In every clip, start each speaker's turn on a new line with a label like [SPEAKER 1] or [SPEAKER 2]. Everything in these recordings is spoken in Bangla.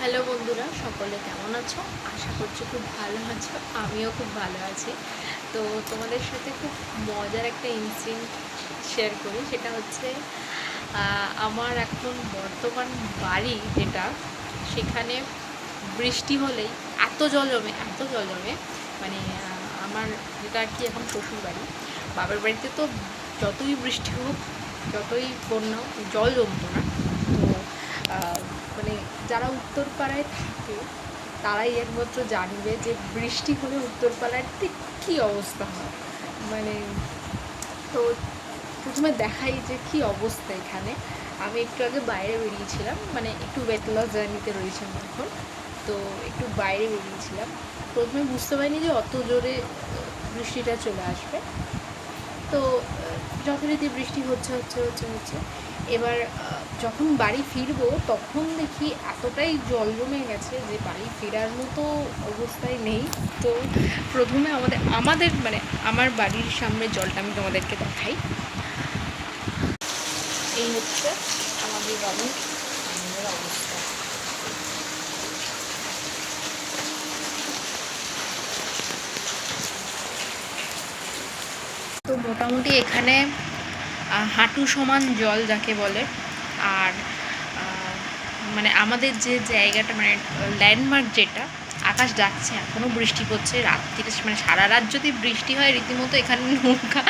[SPEAKER 1] হ্যালো বন্ধুরা, সকলে কেমন আছো? আশা করছি খুব ভালো আছো। আমিও খুব ভালো আছি। তো তোমাদের সাথে খুব মজার একটা ইনসিডেন্ট শেয়ার করি। সেটা হচ্ছে আমার এখন বর্তমান বাড়ি যেটা, সেখানে বৃষ্টি হলেই এত জল জমে মানে আমার যেটা আর কি এখন শ্বশুর বাড়ি, বাবার বাড়িতে তো যতই বৃষ্টি হোক, যতই বন্যা হোক, জল জমতো না। তো মানে যারা উত্তরপাড়ায় থাকে তারাই একমাত্র জানবে যে বৃষ্টি হলে উত্তরপাড়ার ঠিক কী অবস্থা হয়। মানে তো প্রথমে দেখাই যে কী অবস্থা এখানে। আমি একটু আগে বাইরে বেরিয়েছিলাম, মানে একটু ওয়েট লস জার্নিতে রয়েছে আমি এখন। তো একটু বাইরে বেরিয়েছিলাম, প্রথমে বুঝতে পারিনি যে অত জোরে বৃষ্টিটা চলে আসবে। তো যথারীতি বৃষ্টি হচ্ছে। এবার যখন বাড়ি ফিরবো তখন দেখি এতটাই জল জমে গেছে যে বাড়ি ফেরার মতো অবস্থায় নেই। তো প্রথমে আমাদের মানে আমার বাড়ির সামনে জলটা আমি তোমাদেরকে দেখাই। এই হচ্ছে আমাদের বাড়ির সামনের অবস্থা। তো মোটামুটি এখানে হাঁটু সমান জল যাকে বলে। আর মানে আমাদের যে জায়গাটা, মানে ল্যান্ডমার্ক যেটা, আকাশ ডাকছে, এখনও বৃষ্টি পড়ছে। রাত থেকে মানে সারা রাত যদি বৃষ্টি হয়, রীতিমতো এখানে নৌকা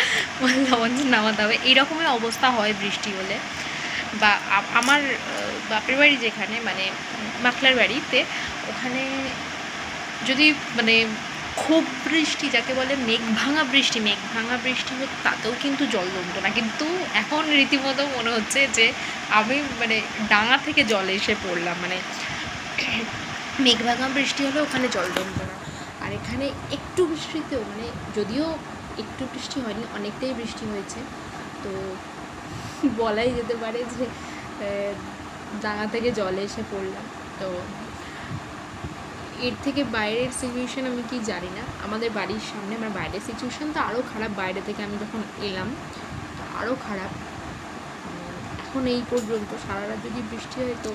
[SPEAKER 1] লঞ্চ নামাতে হবে, এইরকমের অবস্থা হয় বৃষ্টি হলে। বা আমার বাপের বাড়ি যেখানে, মানে মাখলার বাড়িতে, ওখানে যদি মানে খুব বৃষ্টি যাকে বলে মেঘ ভাঙা বৃষ্টি হতো, তাতেও কিন্তু জল জমতো না। কিন্তু এখন রীতিমতো মনে হচ্ছে যে আমি মানে ডাঙা থেকে জল এসে পড়লাম। মানে মেঘ ভাঙা বৃষ্টি হলে ওখানে জল জমতো না। আর এখানে একটু বৃষ্টিতেও, মানে যদিও একটু বৃষ্টি হয়নি, অনেকটাই বৃষ্টি হয়েছে, তো বলাই যেতে পারে যে ডাঙা থেকে জল এসে পড়লাম। তো এর থেকে বাইরের সিচুয়েশান আমি কি জানি না। আমাদের বাড়ির সামনে আমার বাইরের সিচুয়েশান তো আরও খারাপ। বাইরে থেকে আমি যখন এলাম তো আরও খারাপ। এখন এই পর্যন্ত সারা রাত যদি বৃষ্টি হয় তো